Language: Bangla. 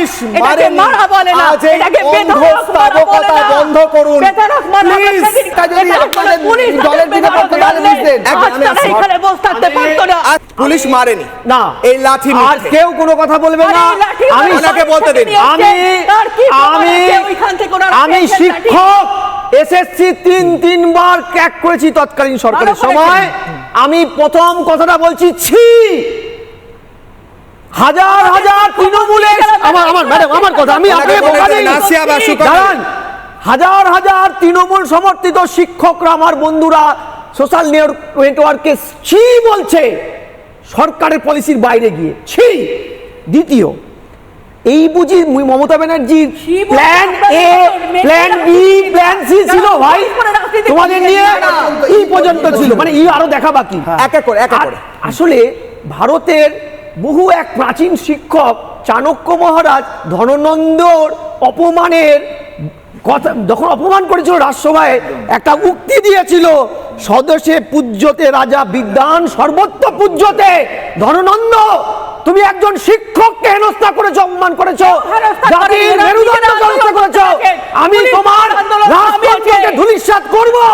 পুলিশ মারেনি, আজ এই অন্ধস্থাবকতা বন্ধ করুন প্লিজ। যদি আপনাদের দলের দিকে পুলিশ মারেনি না, এই লাঠি আর কেউ কোনো কথা বলবে না। আমি ওনাকে বলতে দিন। আমি শিক্ষক, এসএসসি তিনবার ক্র্যাক করেছি তৎকালীন সরকারের সময়। আমি প্রথম কথাটা বলছি, ছি, হাজার হাজার তৃণমূলের আমার কথা আমি আপনাকে বলতে দিই। হাজার হাজার তৃণমূল সমর্থিত শিক্ষকরা, আমার বন্ধুরা সোশ্যাল নেটওয়ার্কে ছি বলছে সরকারের পলিসির বাইরে গিয়ে, ছি। দ্বিতীয়, এই বুঝি মমতা ব্যানার্জির plan A, plan B, plan C ছিল ভাই তোমাদের নিয়ে? ই পর্যন্ত ছিল, মানে ই আরো দেখা বাকি। আসলে ভারতের বহু এক প্রাচীন শিক্ষক চাণক্য মহারাজ ধননন্দর অপমানের কথা যখন অপমান করেছিল রাজসভায়, একটা উক্তি দিয়েছিল, স্বদেশে পূজ্যতে রাজা বিদ্বান সর্বত্র পূজ্যতে। ধননন্দ, তুমি একজন শিক্ষককে হেনস্থা করেছো, অপমান করেছো, জাতির মেরুদণ্ড হেনস্থা করেছো। আমি তোমার রাজপথকে ধূলিসাৎ করবো,